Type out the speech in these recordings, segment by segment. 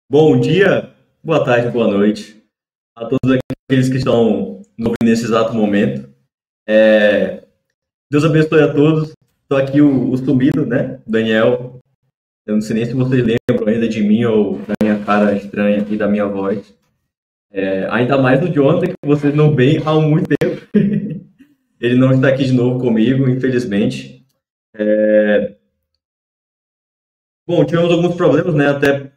Bom dia, boa tarde, boa noite a todos aqueles que estão nos ouvindo nesse exato momento. Deus abençoe a todos. Estou aqui o sumido, né? Daniel. Eu não sei nem se vocês lembram ainda de mim ou da minha cara estranha e da minha voz. Ainda mais do Jonathan, que vocês não veem há muito tempo. Ele não está aqui de novo comigo, infelizmente. Bom, tivemos alguns problemas, né?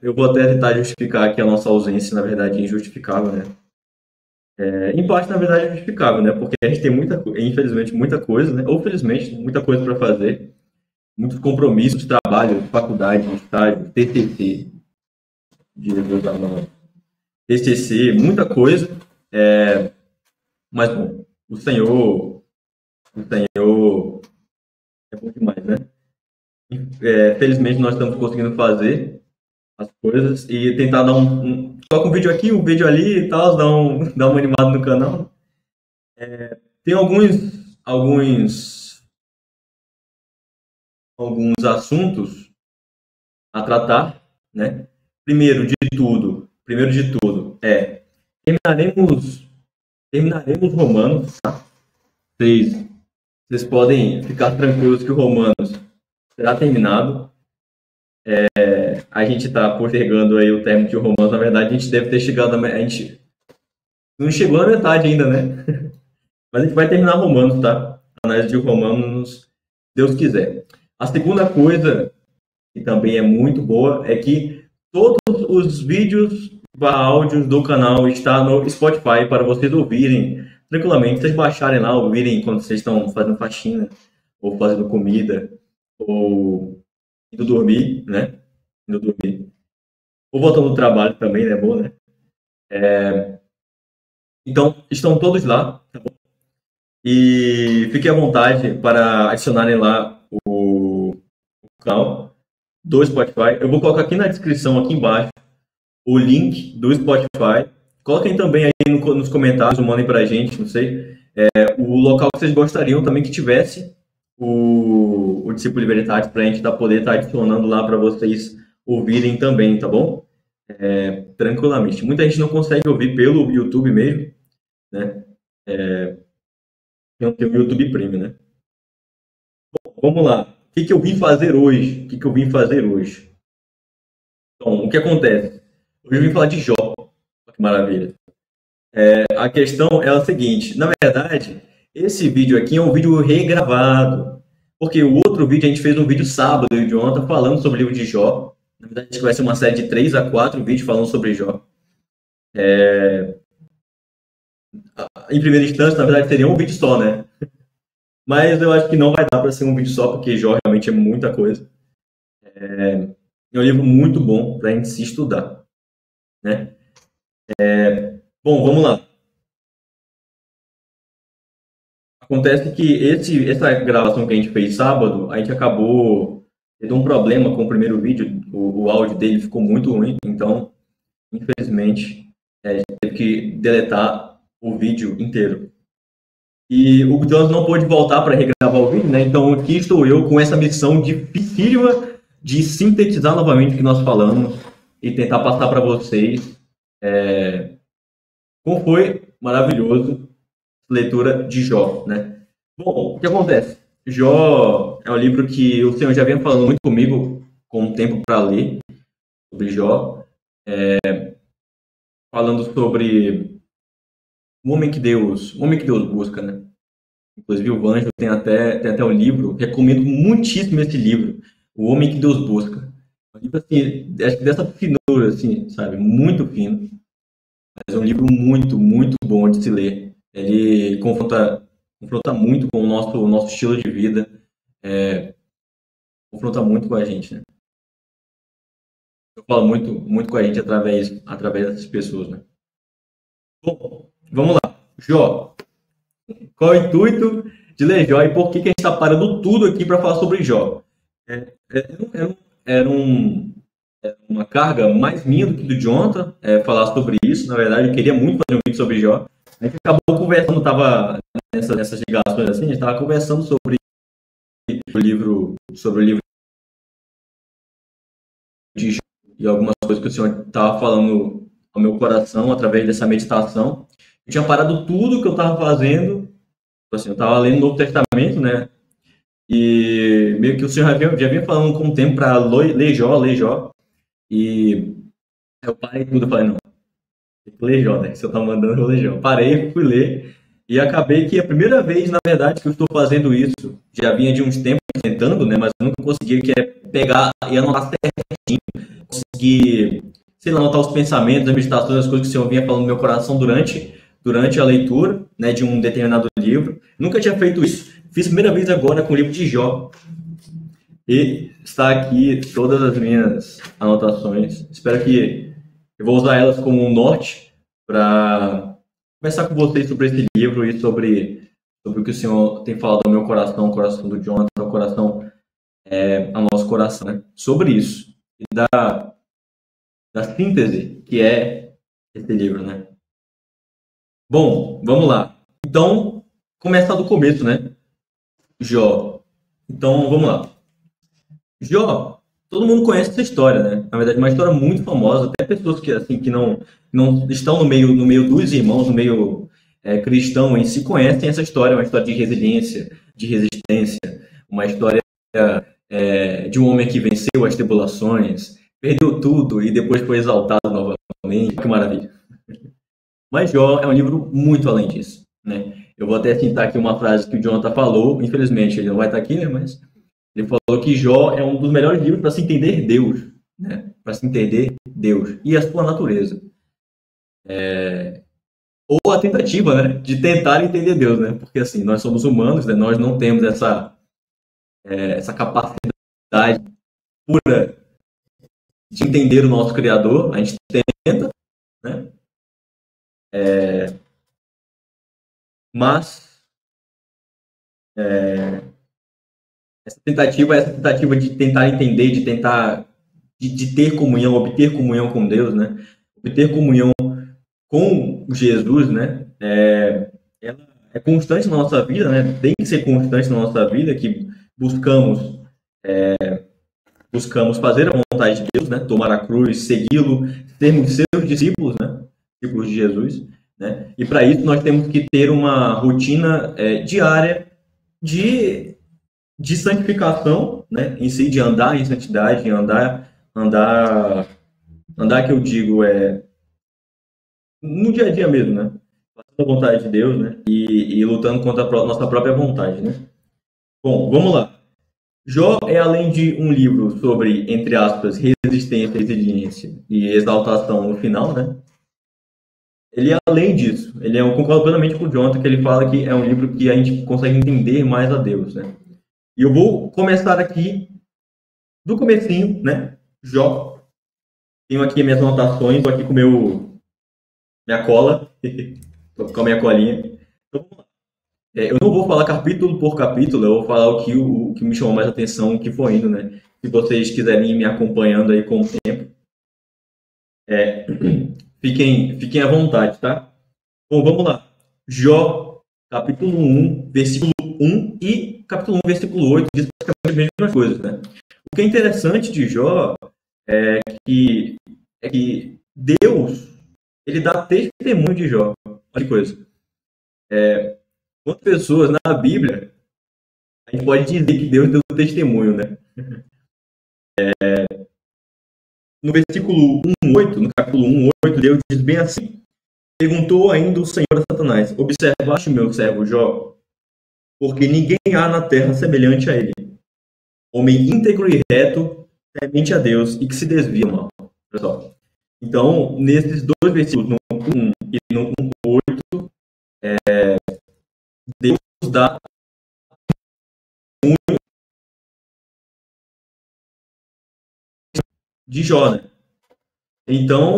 Eu vou até tentar justificar que a nossa ausência, na verdade, é injustificável, né? Em parte, na verdade, é justificável, né? Porque a gente tem infelizmente, muita coisa, né? Ou felizmente, muita coisa para fazer, muitos compromissos de trabalho, de faculdade, de estágio, TCC, de Deus da mão, TCC, muita coisa. Mas, bom, o Senhor é bom demais, né? Felizmente, nós estamos conseguindo fazer as coisas e tentar dar toca um vídeo aqui, um vídeo ali e tal, dar uma animada no canal. Tem alguns assuntos a tratar, né? Primeiro de tudo, terminaremos, terminaremos Romanos, tá? Vocês podem ficar tranquilos que o Romanos será terminado. A gente está postergando aí o término de Romanos. Na verdade, a gente deve ter chegado a gente não chegou na metade ainda, né? Mas a gente vai terminar Romanos, tá? A análise de Romanos, se Deus quiser. A segunda coisa, que também é muito boa, é que todos os vídeos e áudios do canal estão no Spotify para vocês ouvirem tranquilamente, vocês baixarem lá, ouvirem quando vocês estão fazendo faxina, ou fazendo comida, ou indo dormir, né? Indo dormir. Ou voltando do trabalho também, né? Bom, né? Então, estão todos lá, tá bom? E fiquem à vontade para adicionarem lá o canal do Spotify. Eu vou colocar aqui na descrição, aqui embaixo, o link do Spotify. Coloquem também aí nos comentários, mandem pra gente, não sei, o local que vocês gostariam também que tivesse o Discípulo Libertário, para a gente poder estar adicionando lá para vocês ouvirem também, tá bom? Tranquilamente. Muita gente não consegue ouvir pelo YouTube mesmo, né? Tem o YouTube Premium, né? Bom, vamos lá. O que eu vim fazer hoje? Então, o que acontece? Hoje eu vim falar de Jó. Que maravilha. A questão é a seguinte, na verdade, esse vídeo aqui é um vídeo regravado, porque o outro vídeo a gente fez um vídeo sábado de ontem falando sobre o livro de Jó. Na verdade, acho que vai ser uma série de 3 a 4 vídeos falando sobre Jó. Em primeira instância, na verdade, seria um vídeo só, né? Mas eu acho que não vai dar para ser um vídeo só, porque Jó realmente é muita coisa. É um livro muito bom para a gente se estudar, né? Bom, vamos lá. Acontece que essa gravação que a gente fez sábado, a gente acabou tendo um problema com o primeiro vídeo, o áudio dele ficou muito ruim, então, infelizmente, a gente teve que deletar o vídeo inteiro. E o Jonas não pôde voltar para regravar o vídeo, né? Então aqui estou eu com essa missão dificílima de sintetizar novamente o que nós falamos e tentar passar para vocês como foi maravilhoso leitura de Jó, né? Bom, o que acontece? Jó é um livro que o Senhor já vinha falando muito comigo com um tempo para ler sobre Jó, falando sobre o homem que Deus busca, né? Inclusive o Vanjo tem até um livro, recomendo muitíssimo esse livro, O Homem que Deus Busca. Um livro assim, acho que dessa finura, assim, sabe, muito fino, mas é um livro muito, muito bom de se ler. Ele confronta muito com o nosso estilo de vida, confronta muito com a gente, né? Eu falo muito, muito com a gente através dessas pessoas, né? Bom, vamos lá. Jó. Qual é o intuito de ler Jó e por que a gente está parando tudo aqui para falar sobre Jó? Era uma carga mais minha do que do Jonathan falar sobre isso. Na verdade, eu queria muito fazer um vídeo sobre Jó. A gente acabou conversando, estava nessas ligações assim, a gente estava conversando sobre o livro de Jó e algumas coisas que o Senhor estava falando ao meu coração através dessa meditação. Eu tinha parado tudo que eu estava fazendo, assim, eu estava lendo o Novo Testamento, né? E meio que o Senhor já vinha falando com o tempo para ler Jó, e eu parei tudo, eu falei, não, tem que ler Jó, né? Se eu tá mandando, eu vou ler Jó. Parei, fui ler, e acabei que a primeira vez, na verdade, que eu estou fazendo isso, já vinha de uns tempos tentando, né? Mas eu nunca conseguia, que é pegar e anotar certinho, conseguir, sei lá, anotar os pensamentos, as meditações, as coisas que o Senhor vinha falando no meu coração durante a leitura, né, de um determinado livro. Nunca tinha feito isso. Fiz a primeira vez agora com o livro de Jó. E está aqui todas as minhas anotações. Espero que eu vou usar elas como um norte para conversar com vocês sobre esse livro e sobre o que o Senhor tem falado ao meu coração, ao coração do Jonathan, ao coração, ao nosso coração, né? Sobre isso. E da síntese que é esse livro, né? Bom, vamos lá. Então, começar do começo, né? Jó. Então, vamos lá. Jó, todo mundo conhece essa história, né? Na verdade, é uma história muito famosa. Até pessoas que, assim, que não estão no meio dos irmãos, no meio cristão em si, conhecem essa história. Uma história de resiliência, de resistência. Uma história de um homem que venceu as tribulações, perdeu tudo e depois foi exaltado novamente. Que maravilha. Mas Jó é um livro muito além disso, né? Eu vou até citar aqui uma frase que o Jonathan falou. Infelizmente, ele não vai estar aqui, né? Mas ele falou que Jó é um dos melhores livros para se entender Deus, né? Para se entender Deus e a sua natureza. Ou a tentativa, né? De tentar entender Deus, né? Porque assim, nós somos humanos, né? Nós não temos essa capacidade pura de entender o nosso Criador. A gente tenta, né? Mas essa tentativa de tentar entender, de tentar de ter comunhão, obter comunhão com Deus, né? Obter comunhão com Jesus, né? Ela é constante na nossa vida, né? Tem que ser constante na nossa vida, que buscamos fazer a vontade de Deus, né? Tomar a cruz, segui-lo, sermos seus discípulos, né? Discípulos de Jesus, né? E para isso nós temos que ter uma rotina diária de santificação, né? Em si, de andar em santidade, andar que eu digo no dia a dia mesmo, né? Fazendo a vontade de Deus, né? E lutando contra a nossa própria vontade, né? Bom, vamos lá. Jó é, além de um livro sobre, entre aspas, resistência, resiliência e exaltação no final, né? Ele é além disso. Eu concordo plenamente com o Jonathan, que ele fala que é um livro que a gente consegue entender mais a Deus, né? E eu vou começar aqui do comecinho, né? Jó. Tenho aqui minhas anotações, estou aqui com minha cola. Estou com a minha colinha. Então, vamos lá. Eu não vou falar capítulo por capítulo, eu vou falar o que me chamou mais atenção, o que foi indo, né? Se vocês quiserem ir me acompanhando aí com o tempo, fiquem à vontade, tá? Bom, vamos lá. Jó, capítulo 1, versículo 1 e capítulo 1, versículo 8, diz praticamente as mesmas coisas, né? O que é interessante de Jó é que Deus, ele dá testemunho de Jó. Olha que coisa. Quantas pessoas na Bíblia a gente pode dizer que Deus deu testemunho, né? No versículo 1:8, no capítulo 1:8, Deus diz bem assim: perguntou ainda o Senhor a Satanás: observaste meu servo Jó? Porque ninguém há na terra semelhante a ele, homem íntegro e reto, temente a Deus e que se desvia do mal. Pessoal, então, nesses dois versículos, no 1 e no 1:8, Deus dá de Jó, né? Então,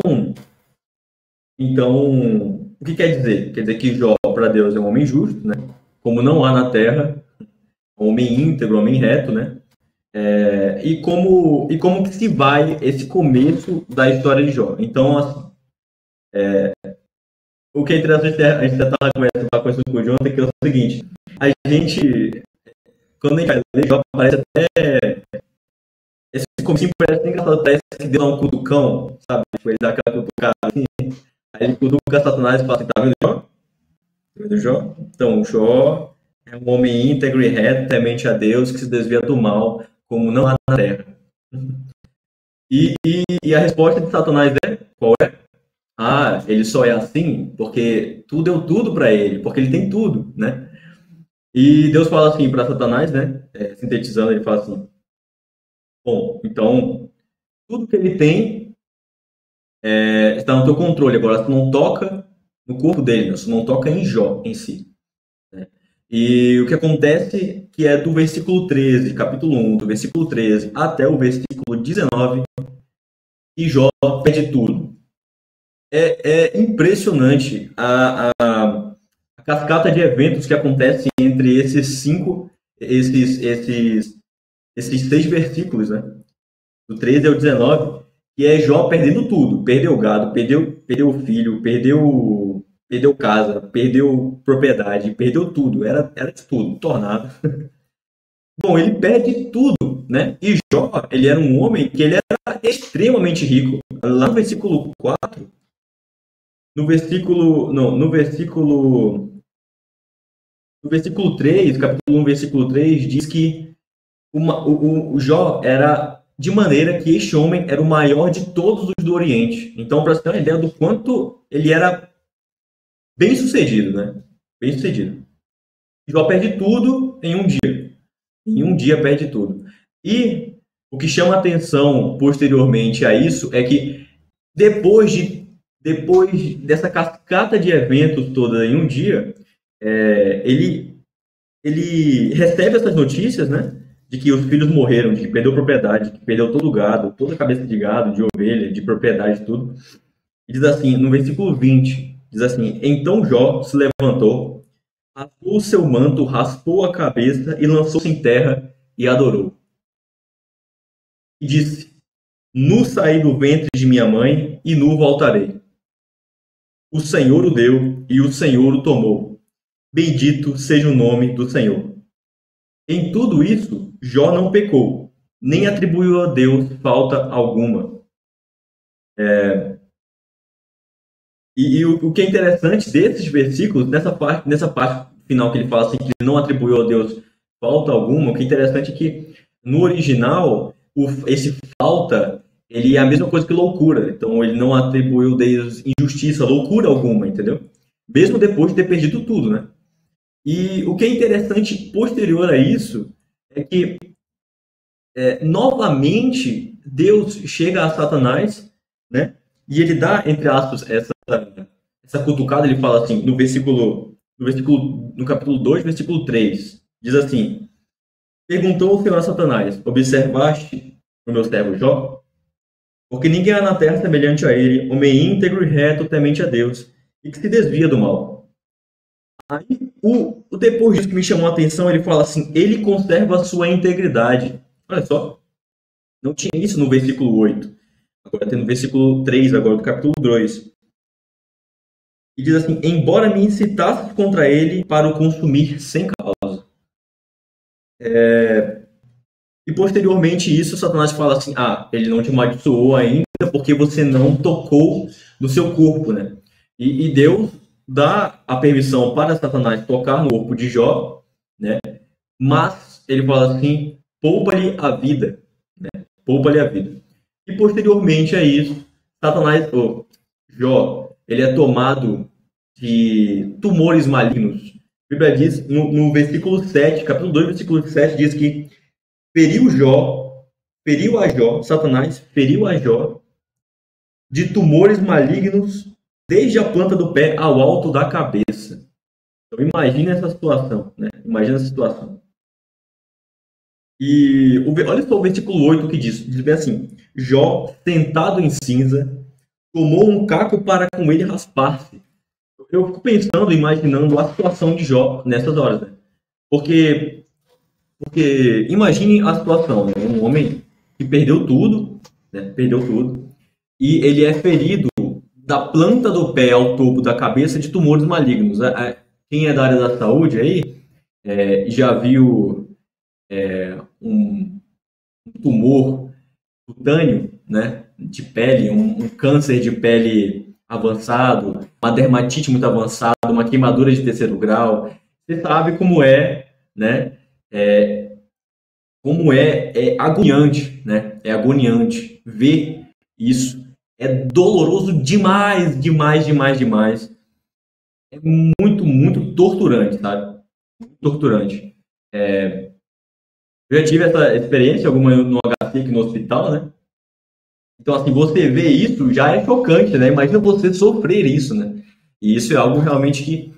o que quer dizer? Quer dizer que Jó, para Deus, é um homem justo, né? Como não há na terra, um homem íntegro, um homem reto, né? E como que se vai esse começo da história de Jó? Então, assim, o que é interessante, a gente já estava conversando com o Jonathan, que é o seguinte: a gente, quando a gente vai ler Jó, parece até esse comecinho parece engraçado, parece que deu um cutucão, sabe? Tipo, ele dá aquela cutucada assim, aí ele cutuca Satanás e fala assim, tá vendo Jó? Tá vendo Jó? Então, Jó é um homem íntegro e reto, temente a Deus, que se desvia do mal, como não há na terra. E a resposta de Satanás é, qual é? Ah, ele só é assim porque tu deu tudo para ele, porque ele tem tudo, né? E Deus fala assim para Satanás, né? Sintetizando, ele fala assim: bom, então tudo que ele tem está no teu controle. Agora, tu não toca no corpo dele, né? Tu não toca em Jó em si. Né? E o que acontece que é do versículo 13, capítulo 1, do versículo 13 até o versículo 19, e Jó pede tudo. É impressionante a cascata de eventos que acontece entre esses 6 versículos, né? Do 13 ao 19, que é Jó perdendo tudo. Perdeu o gado, perdeu o filho, perdeu casa, perdeu propriedade, perdeu tudo. Era de tudo, tornado. Bom, ele perde tudo, né? E Jó, ele era um homem que ele era extremamente rico. Lá no versículo 4, no versículo 3, capítulo 1, versículo 3, diz que o Jó era de maneira que este homem era o maior de todos os do Oriente. Então, para você ter uma ideia do quanto ele era bem sucedido, né? Bem sucedido. Jó perde tudo em um dia. Em um dia perde tudo. E o que chama atenção posteriormente a isso é que depois dessa cascata de eventos toda em um dia, ele recebe essas notícias, né? De que os filhos morreram, de que perdeu propriedade, de que perdeu todo o gado, toda a cabeça de gado, de ovelha, de propriedade, tudo. E diz assim, no versículo 20, diz assim: então Jó se levantou, rasgou o seu manto, raspou a cabeça e lançou-se em terra e adorou. E disse: nu saí do ventre de minha mãe e nu voltarei. O Senhor o deu e o Senhor o tomou. Bendito seja o nome do Senhor. Em tudo isso, Jó não pecou, nem atribuiu a Deus falta alguma. E o que é interessante desses versículos, nessa parte final que ele fala assim, que ele não atribuiu a Deus falta alguma, o que é interessante é que no original, esse falta, ele é a mesma coisa que loucura. Então ele não atribuiu a Deus injustiça, loucura alguma, entendeu? Mesmo depois de ter perdido tudo, né? E o que é interessante posterior a isso é que novamente Deus chega a Satanás, né? E ele dá, entre aspas, essa cutucada. Ele fala assim, no capítulo 2, versículo 3, diz assim: perguntou o Senhor a Satanás: observaste o meu servo Jó? Porque ninguém há na terra semelhante a ele, homem íntegro e reto, temente a Deus, e que se desvia do mal. Aí, depois disso que me chamou a atenção, ele fala assim: ele conserva a sua integridade. Olha só, não tinha isso no versículo 8. Agora tem no versículo 3, agora do capítulo 2. E diz assim: embora me incitasse contra ele para o consumir sem causa. E posteriormente isso, Satanás fala assim: ele não te amaldiçoou ainda porque você não tocou no seu corpo, né? E Deus dá a permissão para Satanás tocar no corpo de Jó, né? Mas ele fala assim: poupa-lhe a vida, né? Poupa-lhe a vida. E posteriormente a isso, Jó, ele é tomado de tumores malignos. A Bíblia diz, no versículo 7, capítulo 2, versículo 7, diz que Satanás feriu a Jó de tumores malignos desde a planta do pé ao alto da cabeça. Então imagine essa situação, né? Imagina essa situação. E olha só o versículo 8 que diz bem assim: Jó, sentado em cinza, tomou um caco para com ele raspar-se. Eu fico pensando, imaginando a situação de Jó nessas horas, né? Porque imagine a situação, né? Um homem que perdeu tudo, né? Perdeu tudo, e ele é ferido da planta do pé ao topo da cabeça de tumores malignos. Quem é da área da saúde aí já viu um tumor cutâneo, né? de pele, um câncer de pele avançado, uma dermatite muito avançada, uma queimadura de terceiro grau, você sabe como é, né? Como é agoniante, né? É agoniante ver isso. É doloroso demais, demais, demais, demais. É muito, muito torturante, sabe? Torturante. Eu já tive essa experiência alguma no HC aqui no hospital, né? Então, assim, você vê isso já é chocante, né? Imagina você sofrer isso, né? E isso é algo realmente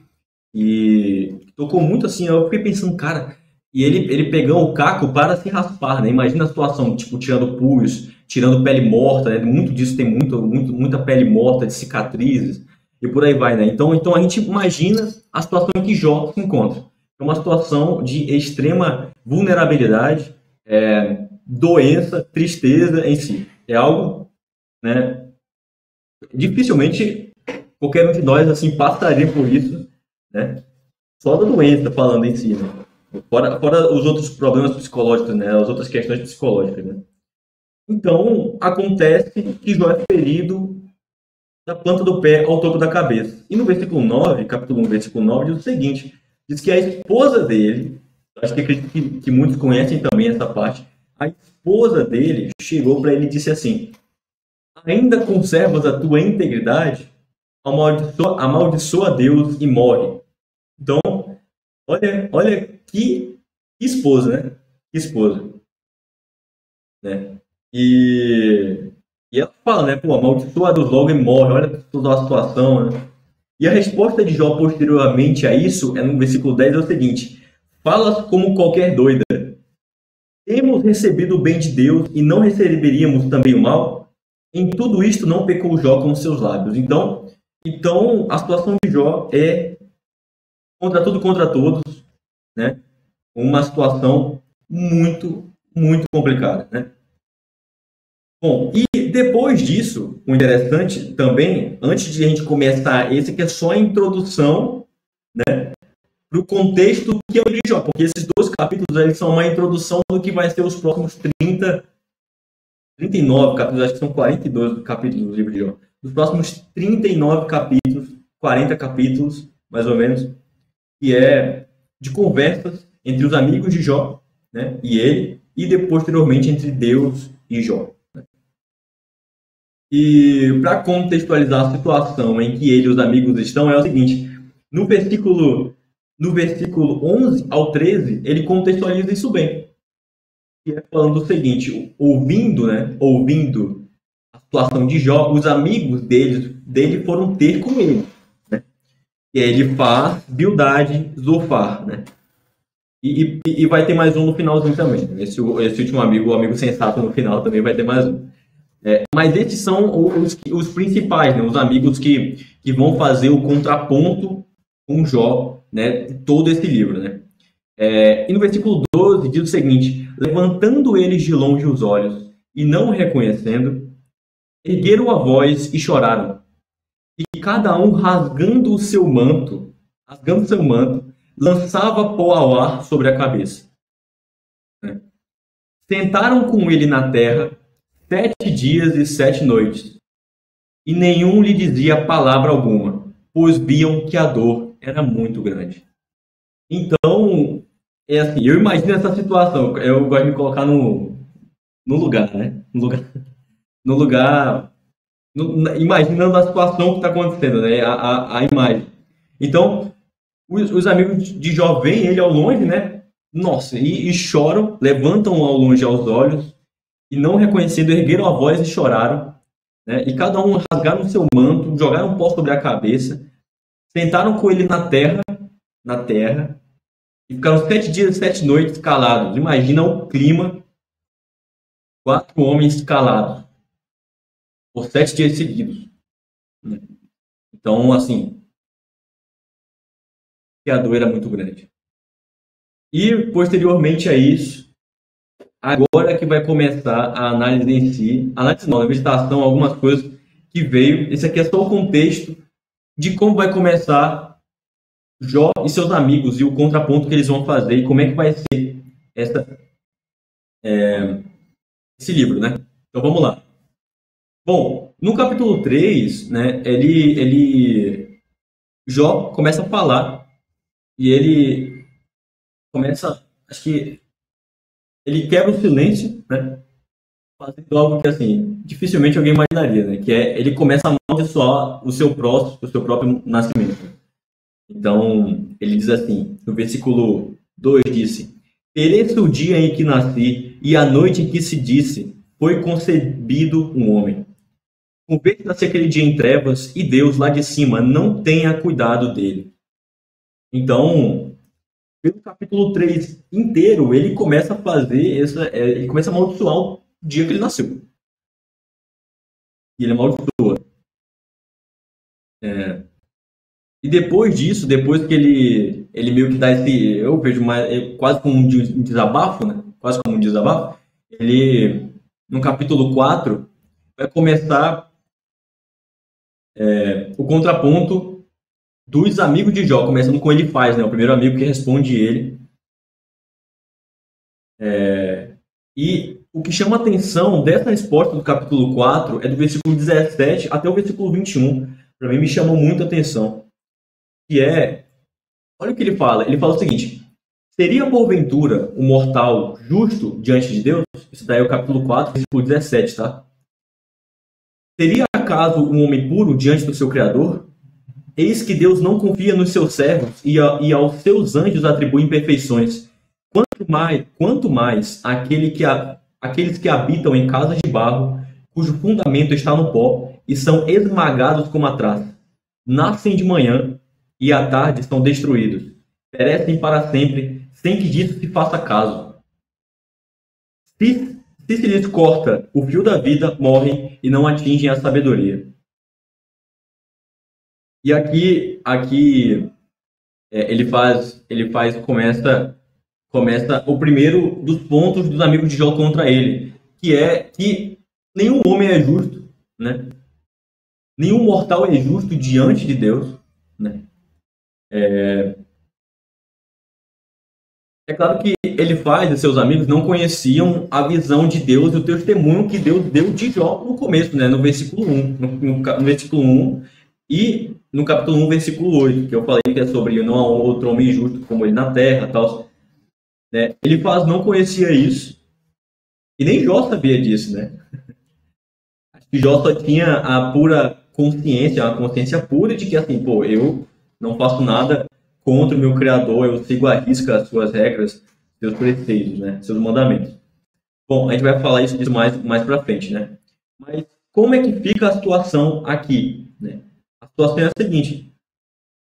que tocou muito, assim. Eu fiquei pensando, cara, e ele pegando o caco para se raspar, né? Imagina a situação, tipo, tirando pus, tirando pele morta, né? Muito disso tem muita pele morta, de cicatrizes, e por aí vai, né? Então a gente imagina a situação em que Jó se encontra. É uma situação de extrema vulnerabilidade, doença, tristeza em si. É algo, né? Dificilmente qualquer um de nós assim passaria por isso, né? Só da doença falando em si, né? Fora os outros problemas psicológicos, né? As outras questões psicológicas, né? Então acontece que Jó é ferido da planta do pé ao topo da cabeça. E no versículo 9, capítulo 1, versículo 9, diz o seguinte: diz que a esposa dele, acho que acredito que muitos conhecem também essa parte, a esposa dele chegou para ele e disse assim: ainda conservas a tua integridade? Amaldiçoa Deus e morre. Então, olha que esposa, né? Que esposa, né? E ela fala, né? Pô, amaldiçoa Deus logo e morre. Olha toda a situação, né? E a resposta de Jó posteriormente a isso, no versículo 10, é o seguinte: falas como qualquer doida. Temos recebido o bem de Deus e não receberíamos também o mal? Em tudo isto não pecou Jó com seus lábios. Então a situação de Jó é contra tudo, contra todos, né? Uma situação muito, muito complicada, né? Bom, e depois disso, o interessante também, antes de a gente começar, esse aqui é só a introdução, né, para o contexto que é o de Jó, porque esses dois capítulos eles são uma introdução do que vai ser os próximos 39 capítulos, acho que são 42 capítulos do livro de Jó. Os próximos 39 capítulos, 40 capítulos, mais ou menos, que é de conversas entre os amigos de Jó, né, e ele, e depois, posteriormente, entre Deus e Jó. E para contextualizar a situação em que ele e os amigos estão, é o seguinte: no versículo 11 ao 13, ele contextualiza isso bem. Que é falando o seguinte: ouvindo a situação de Jó, os amigos dele foram ter com ele. Né? E aí ele faz Bildade, Zofar, né? E vai ter mais um no finalzinho também. Esse último amigo, o amigo sensato no final também vai ter mais um. Mas esses são os principais, né? Os amigos que vão fazer o contraponto com Jó, né? Todo esse livro, né? E no versículo 12 diz o seguinte: levantando eles de longe os olhos e não o reconhecendo, ergueram a voz e choraram. E cada um rasgando seu manto, lançava pó ao ar sobre a cabeça. Né? Sentaram com ele na terra 7 dias e 7 noites, e nenhum lhe dizia palavra alguma, pois viam que a dor era muito grande. Então, é assim, eu imagino essa situação, eu gosto de me colocar no lugar, né? Imaginando a situação que está acontecendo, né? A imagem. Então, os amigos de Jó veem ele ao longe, né? Nossa, e choram, levantam ao longe aos olhos, e não reconhecendo, ergueram a voz e choraram, né? E cada um rasgaram seu manto, jogaram pó sobre a cabeça, sentaram com ele na terra, e ficaram 7 dias e 7 noites calados. Imagina o clima, 4 homens calados, por 7 dias seguidos. Né? Então, assim, a dor era muito grande. E, posteriormente a isso, agora que vai começar a análise em si, análise não, a meditação, algumas coisas que veio. Esse aqui é só o contexto de como vai começar Jó e seus amigos e o contraponto que eles vão fazer e como é que vai ser esse livro, né? Então vamos lá. Bom, no capítulo 3, né, Jó começa a falar e ele começa, acho que ele quebra o silêncio, né, fazendo algo que, assim, dificilmente alguém imaginaria, né, que é, ele começa a amaldiçoar o seu próprio nascimento. Então, ele diz assim, no versículo 2 disse, pereça o dia em que nasci e a noite em que se disse, foi concebido um homem. Converta-se aquele dia em trevas e Deus lá de cima não tenha cuidado dele. Então, pelo capítulo 3 inteiro, ele começa a fazer ele começa a amaldiçoar o dia que ele nasceu. E ele amaldiçoa. E depois disso, depois que ele meio que dá esse, eu vejo mais, quase como um desabafo, né? Quase como um desabafo, ele, no capítulo 4 vai começar o contraponto dos amigos de Jó, começando com ele faz, né? O primeiro amigo que responde ele. E o que chama a atenção dessa resposta do capítulo 4 é do versículo 17 até o versículo 21. Para mim, me chamou muito a atenção. Que é, olha o que ele fala. Ele fala o seguinte, seria porventura um mortal justo diante de Deus? Isso daí é o capítulo 4, versículo 17, tá? Seria acaso um homem puro diante do seu Criador? Eis que Deus não confia nos seus servos e aos seus anjos atribui imperfeições. Quanto mais aqueles que habitam em casas de barro, cujo fundamento está no pó, e são esmagados como a traça. Nascem de manhã e à tarde são destruídos. Perecem para sempre, sem que disso se faça caso. Se lhes corta o fio da vida, morrem e não atingem a sabedoria. E aqui começa o primeiro dos pontos dos amigos de Jó contra ele, que é que nenhum homem é justo, né? Nenhum mortal é justo diante de Deus, né? É claro que ele faz e seus amigos não conheciam a visão de Deus e o testemunho que Deus deu de Jó no começo, né? No versículo 1. No versículo 1 e no capítulo 1, versículo 8, que eu falei que é sobre não há outro homem justo como ele na terra, tal, né? Ele faz não conhecia isso e nem Jó sabia disso, né? Acho que Jó só tinha a pura consciência, a consciência pura de que assim, pô, eu não faço nada contra o meu Criador, eu sigo à risca as suas regras, seus preceitos, né? Seus mandamentos. Bom, a gente vai falar isso mais pra frente, né? Mas como é que fica a situação aqui, né? A situação é a seguinte,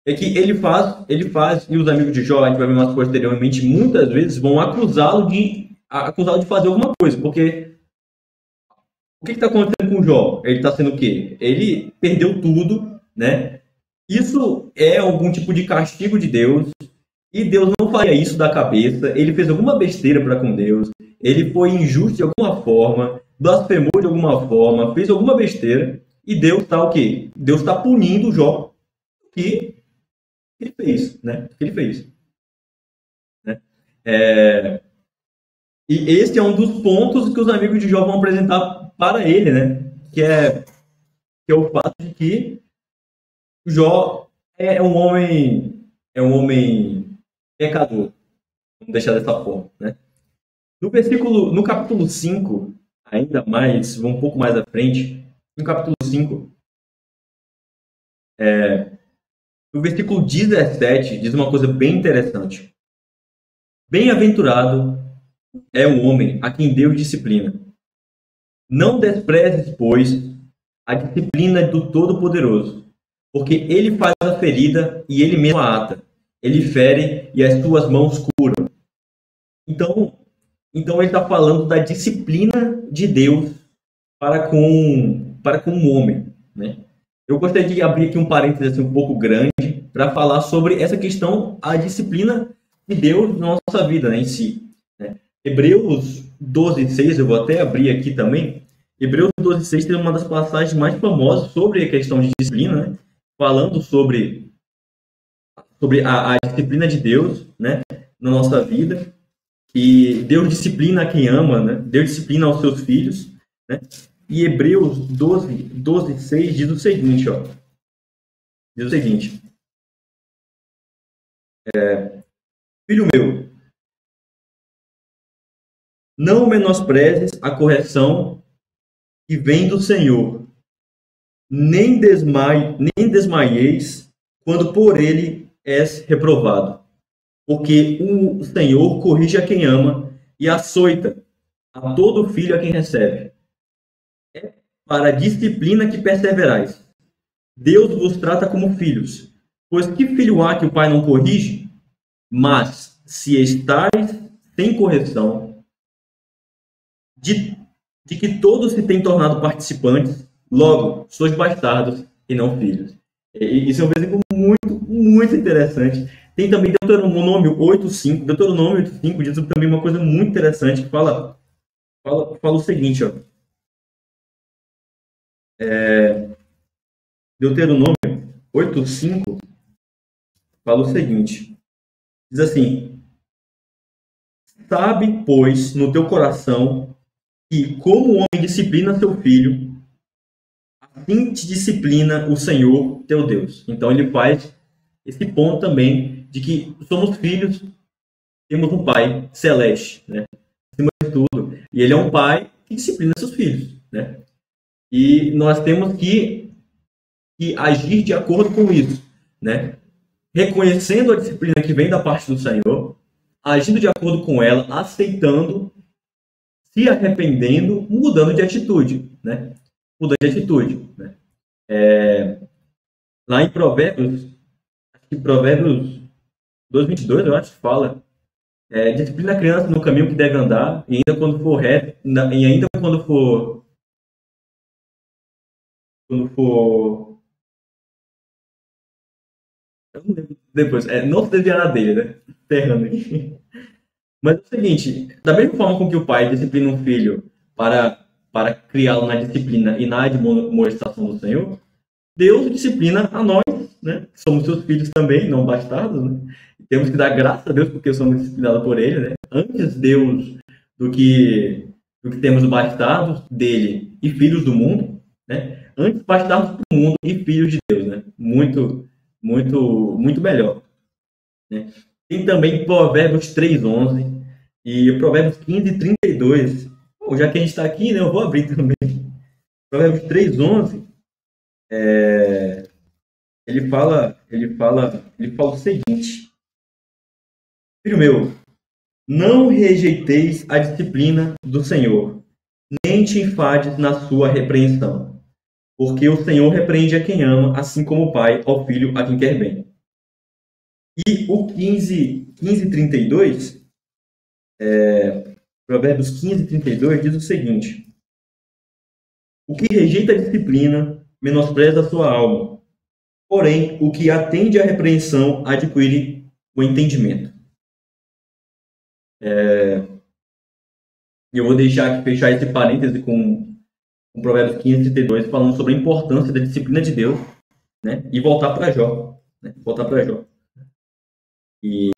é que ele faz, e os amigos de Jó, a gente vai ver mais posteriormente, muitas vezes vão acusá-lo de fazer alguma coisa, porque o que está acontecendo com o Jó? Ele está sendo o quê? Ele perdeu tudo, né? Isso é algum tipo de castigo de Deus, e Deus não faria isso da cabeça, ele fez alguma besteira para com Deus, ele foi injusto de alguma forma, blasfemou de alguma forma, fez alguma besteira, e Deus está o quê? Deus está punindo o Jó que ele fez, né? Que ele fez. Né? E esse é um dos pontos que os amigos de Jó vão apresentar para ele, né? Que é o fato de que Jó é um homem pecador. Vamos deixar dessa forma, né? No capítulo 5, ainda mais, vou um pouco mais à frente, no capítulo 5, no versículo 17, diz uma coisa bem interessante. Bem-aventurado é o homem a quem Deus disciplina. Não desprezes, pois, a disciplina do Todo-Poderoso, porque ele faz a ferida e ele mesmo a ata. Ele fere e as suas mãos curam. Então ele está falando da disciplina de Deus para com o homem, né? Eu gostaria de abrir aqui um parênteses assim, um pouco grande para falar sobre essa questão, a disciplina de Deus na nossa vida, né, em si. Né? Hebreus 12:6, eu vou até abrir aqui também. Hebreus 12:6 tem uma das passagens mais famosas sobre a questão de disciplina, né? Falando sobre a disciplina de Deus, né, na nossa vida. Que Deus disciplina a quem ama, né? Deus disciplina aos seus filhos, né? E Hebreus 12:6 diz o seguinte, ó. Diz o seguinte: Filho meu, não menosprezes a correção que vem do Senhor, nem desmaieis quando por ele és reprovado. Porque o Senhor corrige a quem ama e açoita a todo filho a quem recebe. É para a disciplina que perseverais. Deus vos trata como filhos. Pois que filho há que o pai não corrige? Mas, se estáis sem correção, de que todos se têm tornado participantes, logo, sois bastardos e não filhos. Isso é um versículo muito, muito interessante. Tem também Deuteronômio 8:5. Deuteronômio 8:5 diz também uma coisa muito interessante, que fala o seguinte, ó. Deuteronômio 8:5 fala o seguinte. Diz assim: Sabe, pois, no teu coração que, como o homem disciplina seu filho, assim te disciplina o Senhor teu Deus. Então ele faz esse ponto também de que somos filhos, temos um pai celeste, né? Acima de tudo. E ele é um pai que disciplina seus filhos, né? E nós temos que agir de acordo com isso, né? Reconhecendo a disciplina que vem da parte do Senhor, agindo de acordo com ela, aceitando, se arrependendo, mudando de atitude, né? Mudando de atitude, né? Lá em Provérbios, acho que Provérbios 2:22, eu acho que fala, disciplina a criança no caminho que deve andar, e ainda quando for reto, e ainda quando for eu não lembro depois, não se desviará dele, né? Ferrando aqui. Mas é o seguinte, da mesma forma com que o pai disciplina um filho para criá-lo na disciplina e na admoestação do Senhor, Deus disciplina a nós, né? Que somos seus filhos também, não bastardos, né? Temos que dar graças a Deus porque somos disciplinados por ele, né? Antes Deus do que temos bastardos dele e filhos do mundo, né? Antes bastardos do mundo e filhos de Deus, né? Muito, muito, muito melhor, né? Tem também Provérbios 3:11 e Provérbios 15:32. Bom, já que a gente está aqui, né, eu vou abrir também. Provérbios 3:11, ele fala o seguinte: Filho meu, não rejeiteis a disciplina do Senhor, nem te enfades na sua repreensão, porque o Senhor repreende a quem ama, assim como o pai ao filho a quem quer bem. E o 15:32, Provérbios 15:32 diz o seguinte: O que rejeita a disciplina menospreza a sua alma, porém o que atende à repreensão adquire o entendimento. E eu vou deixar aqui fechar esse parêntese com Provérbios 15:32 falando sobre a importância da disciplina de Deus, né? E voltar para Jó, né? Voltar para Jó. E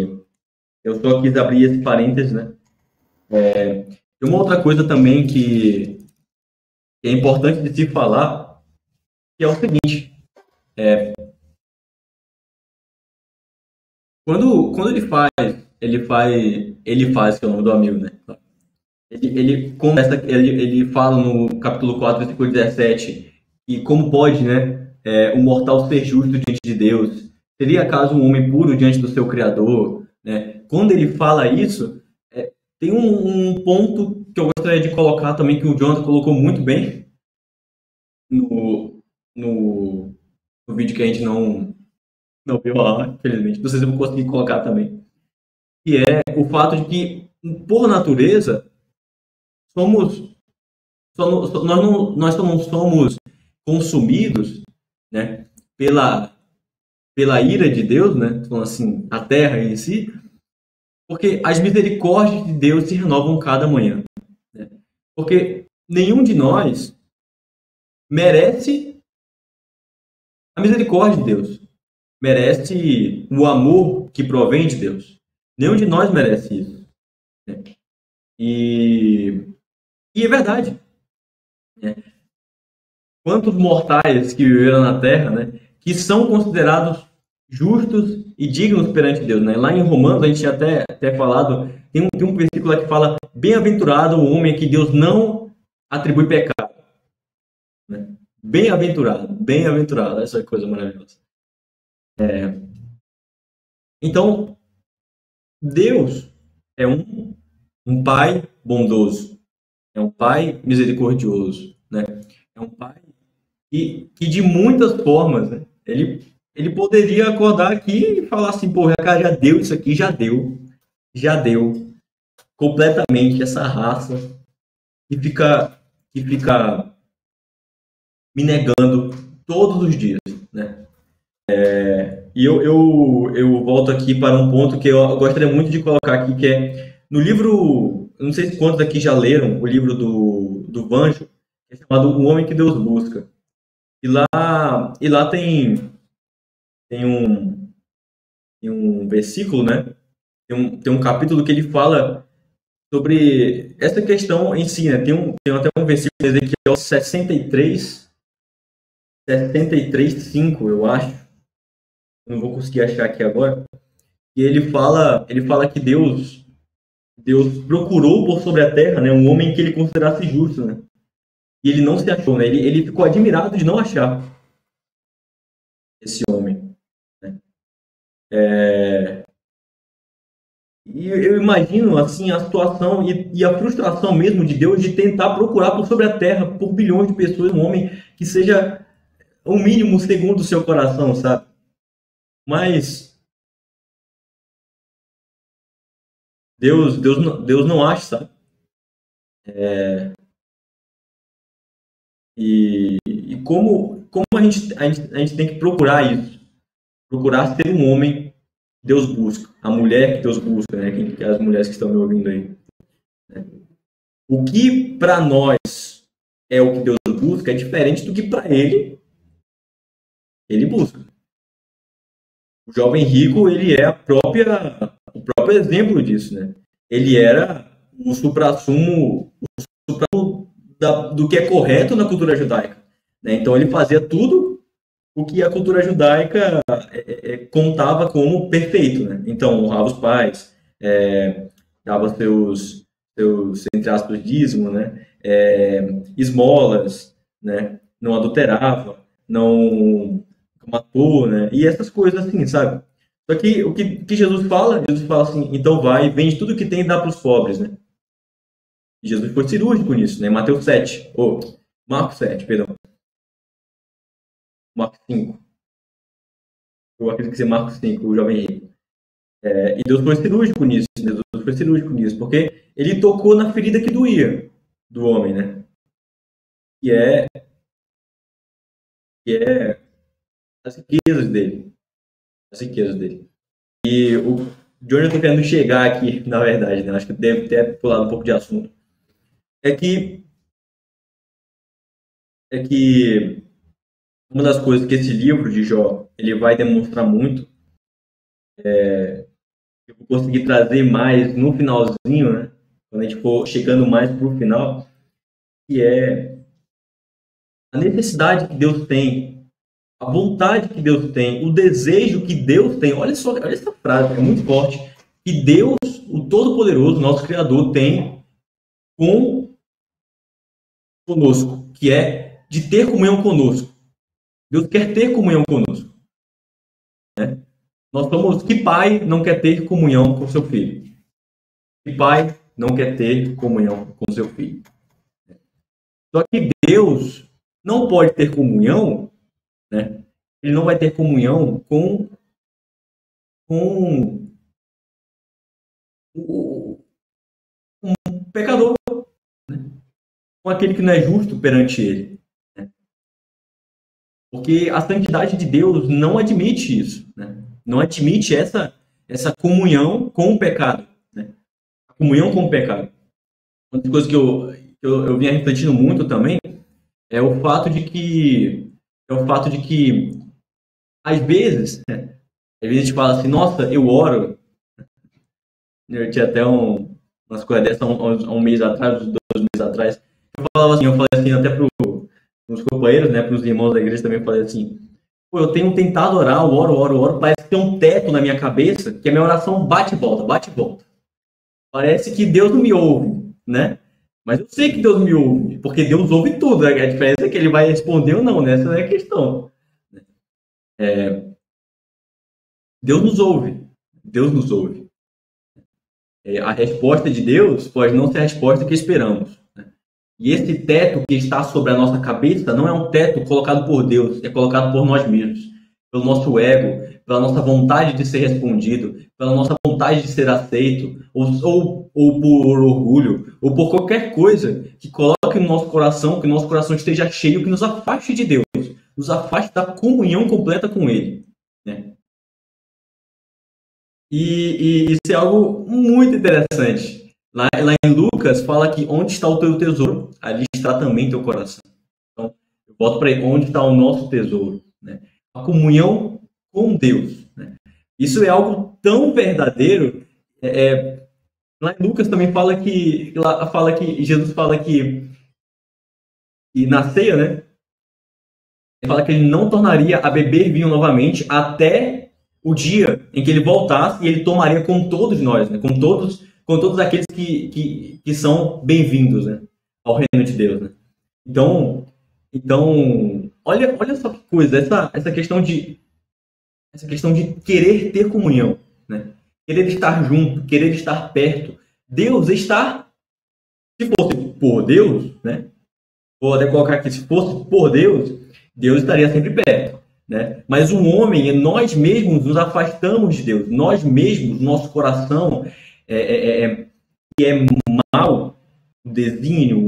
eu só quis abrir esse parênteses, né? Tem uma outra coisa também que é importante de se falar, que é o seguinte: quando ele faz, que é o nome do amigo, né? Ele começa, ele fala no capítulo 4, versículo 17, e como pode, né, um mortal ser justo diante de Deus? Seria acaso um homem puro diante do seu Criador? Né? Quando ele fala isso, tem um ponto que eu gostaria de colocar também, que o Jonathan colocou muito bem no, no, no vídeo que a gente não viu lá, infelizmente. Não sei se eu vou conseguir colocar também. Que é o fato de que, por natureza, nós não somos consumidos, né, pela ira de Deus, né, falando assim, a terra em si, porque as misericórdias de Deus se renovam cada manhã, né? Porque nenhum de nós merece a misericórdia de Deus, merece o amor que provém de Deus. Nenhum de nós merece isso, né? E é verdade, né? quantos mortais que viveram na Terra, né, que são considerados justos e dignos perante Deus, né? Lá em Romanos, a gente tinha até falado, tem um versículo lá que fala: bem-aventurado o homem que Deus não atribui pecado, né? Bem-aventurado, essa coisa maravilhosa. Então, Deus é um pai bondoso, é um pai misericordioso, né? É um pai que de muitas formas, né, ele poderia acordar aqui e falar assim: pô, cara, já deu isso aqui, já deu completamente essa raça que fica me negando todos os dias, né? E eu volto aqui para um ponto que eu gostaria muito de colocar aqui, que é no livro, eu não sei se quantos aqui já leram o livro do Vancho, que é chamado O Homem que Deus Busca. E lá tem um versículo, né? Tem um capítulo que ele fala sobre essa questão em si, né? Tem até um versículo em Ezequiel 63:5, eu acho. Não vou conseguir achar aqui agora. E ele fala que Deus procurou por sobre a terra, né, um homem que ele considerasse justo, né? E ele não se achou, né? Ele ficou admirado de não achar esse homem, né? E eu imagino assim a situação e a frustração mesmo de Deus de tentar procurar por sobre a terra, por bilhões de pessoas, um homem que seja o mínimo segundo o seu coração, sabe? Mas Deus não acha, sabe? E como a gente tem que procurar isso? Procurar ser um homem que Deus busca, a mulher que Deus busca, né? As mulheres que estão me ouvindo aí. O que para nós é o que Deus busca é diferente do que para ele busca. O jovem rico, ele é o próprio exemplo disso, né? Ele era o suprassumo do que é correto na cultura judaica, né? Então ele fazia tudo o que a cultura judaica contava como perfeito, né? Então honrava os pais, dava seus entre aspas dízimo, né? Esmolas, né? Não adulterava, não matou, né? E essas coisas assim, sabe? Só que o que Jesus fala assim: então vai, vende tudo que tem e dá para os pobres, né? E Jesus foi cirúrgico nisso, né? Mateus 7, ou Marcos 7, perdão, Marcos 5. Eu acredito que seja Marcos 5, o jovem rico. E Deus foi cirúrgico nisso, Deus foi cirúrgico nisso, porque ele tocou na ferida que doía do homem, né? Que é, que é as riquezas dele. As riquezas dele. E de onde eu estou querendo chegar aqui, na verdade, né? Acho que deve ter pulado um pouco de assunto. É que uma das coisas que esse livro de Jó ele vai demonstrar muito, eu vou conseguir trazer mais no finalzinho, né? Quando a gente for chegando mais para o final, que é a necessidade que Deus tem, a vontade que Deus tem, o desejo que Deus tem. Olha só, olha essa frase, é muito forte. Que Deus, o Todo-Poderoso, nosso Criador, tem conosco, que é de ter comunhão conosco. Deus quer ter comunhão conosco. Né? Nós somos. Que pai não quer ter comunhão com seu filho? Que pai não quer ter comunhão com seu filho? Só que Deus não pode ter comunhão, né? Ele não vai ter comunhão com o pecador, né? Com aquele que não é justo perante ele. Né? Porque a santidade de Deus não admite isso, né? Não admite essa comunhão com o pecado, né? A comunhão com o pecado. Uma das coisas que eu vinha refletindo muito também é o fato de que às vezes, né, às vezes a gente fala assim: nossa, eu oro. Eu tinha até umas coisas dessas há um mês atrás, 2 meses atrás. Eu falei assim até os companheiros, né, para os irmãos da igreja também, falei assim, pô, eu tenho tentado orar, eu oro, parece que tem um teto na minha cabeça, que a minha oração bate e volta, bate e volta. Parece que Deus não me ouve, né? Mas eu sei que Deus me ouve, porque Deus ouve tudo, né? A diferença é que ele vai responder ou não, né? Essa é a questão. Deus nos ouve, Deus nos ouve. A resposta de Deus pode não ser a resposta que esperamos. E esse teto que está sobre a nossa cabeça não é um teto colocado por Deus, é colocado por nós mesmos, pelo nosso ego, pela nossa vontade de ser respondido, pela nossa vontade de ser aceito, ou por orgulho, ou por qualquer coisa que coloque no nosso coração, que o nosso coração esteja cheio, que nos afaste de Deus, nos afaste da comunhão completa com Ele. Né? E isso é algo muito interessante. Lá em Lucas fala que onde está o teu tesouro, ali está também teu coração. Então, eu volto para aí, onde está o nosso tesouro? Né? A comunhão com Deus. Né? Isso é algo tão verdadeiro. Lá em Lucas também fala que Jesus fala que na ceia, né? Ele fala que ele não tornaria a beber vinho novamente até o dia em que ele voltasse e ele tomaria com todos nós, né? Com todos aqueles que são bem-vindos, né? Ao reino de Deus, né? Então, olha só que coisa, essa questão de querer ter comunhão, né? Querer estar junto, querer estar perto. Deus está, se fosse por Deus, né? Vou até colocar aqui, se fosse por Deus, Deus estaria sempre perto, né? Mas o homem, nós mesmos nos afastamos de Deus. Nós mesmos, nosso coração que é mau, o desígnio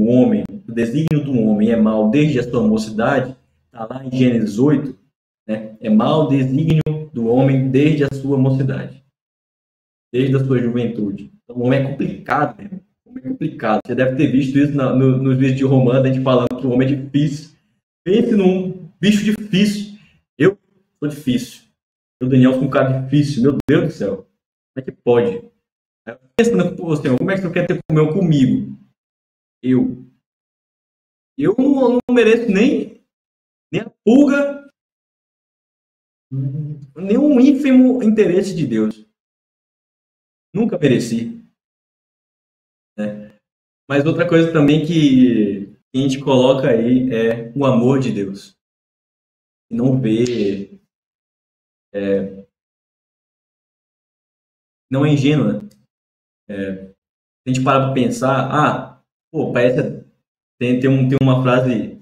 do homem é mau desde a sua mocidade, está lá em Gênesis 8, né? É mau o desígnio do homem desde a sua mocidade, desde a sua juventude. Então, o homem é complicado, né? O homem é complicado. Você deve ter visto isso nos vídeos de Romano, a gente falando que o homem é difícil. Pense num bicho difícil. Eu sou difícil. O Daniel foi um cara difícil. Meu Deus do céu. Como é que pode? Pensando, pô, Senhor, como é que você quer ter comunhão comigo? Eu não mereço nem a pulga, nem um ínfimo interesse de Deus. Nunca mereci. Né? Mas outra coisa também que a gente coloca aí é o amor de Deus. E não vê. Não é ingênuo, né? Se a gente parar para pensar, parece. Tem uma frase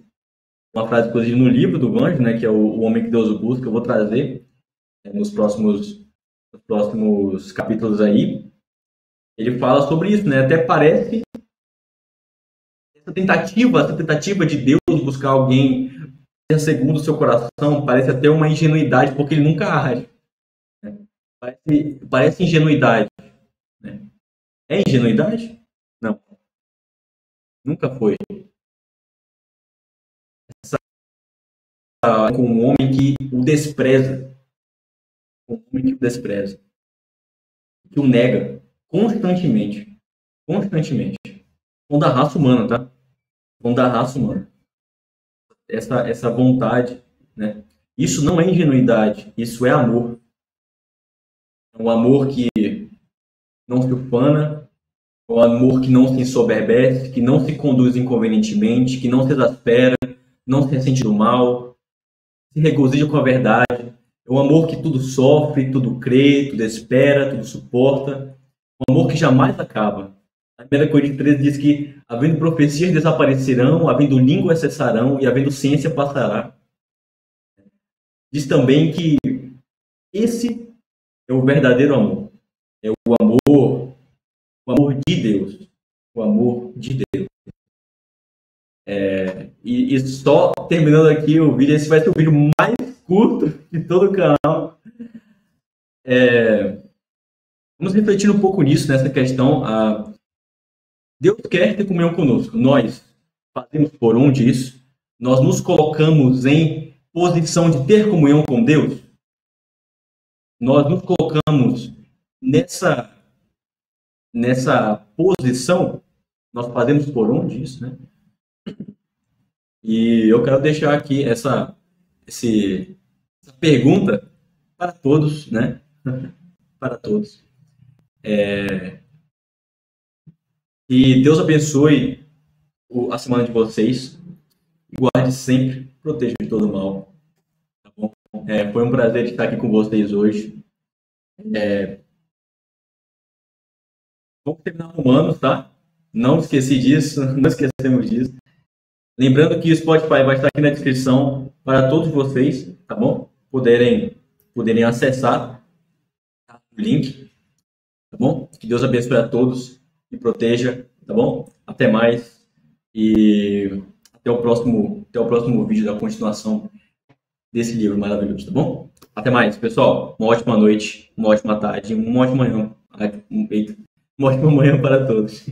inclusive no livro do Anjo, né, que é o Homem que Deus Busca, eu vou trazer nos próximos capítulos aí. Ele fala sobre isso, né? Até parece essa tentativa de Deus buscar alguém segundo o seu coração, parece até uma ingenuidade, porque ele nunca age. Né? Parece ingenuidade. Né? É ingenuidade? Não. Nunca foi. Com um homem que o despreza. Com um homem que o despreza. Que o nega constantemente. Constantemente. Com da raça humana, tá? Com da raça humana. Essa vontade, né? Isso não é ingenuidade, isso é amor. É um amor que não se ufana, é um amor que não se ensoberbece, que não se conduz inconvenientemente, que não se exaspera, não se ressente do mal, se regozija com a verdade. É um amor que tudo sofre, tudo crê, tudo espera, tudo suporta. Um amor que jamais acaba. A 1 Coríntios 13 diz que, havendo profecias desaparecerão, havendo línguas cessarão e havendo ciência passará. Diz também que esse é o verdadeiro amor. É o amor de Deus. O amor de Deus. E só terminando aqui o vídeo, esse vai ser o vídeo mais curto de todo o canal. Vamos refletir um pouco nisso, nessa questão. Deus quer ter comunhão conosco. Nós fazemos por onde isso? Nós nos colocamos em posição de ter comunhão com Deus? Nós nos colocamos nessa posição? Nós fazemos por onde isso, né? E eu quero deixar aqui essa pergunta para todos, né? Para todos. Que Deus abençoe a semana de vocês. Guarde sempre, proteja de todo mal. Tá bom? Foi um prazer estar aqui com vocês hoje. Vamos terminar Romanos, tá? Não esqueci disso, não esquecemos disso. Lembrando que o Spotify vai estar aqui na descrição para todos vocês, tá bom? Poderem acessar o link, tá bom? Que Deus abençoe a todos e proteja, tá bom? Até mais e até o próximo vídeo da continuação desse livro maravilhoso, tá bom? Até mais, pessoal. Uma ótima noite, uma ótima tarde, uma ótima manhã para todos.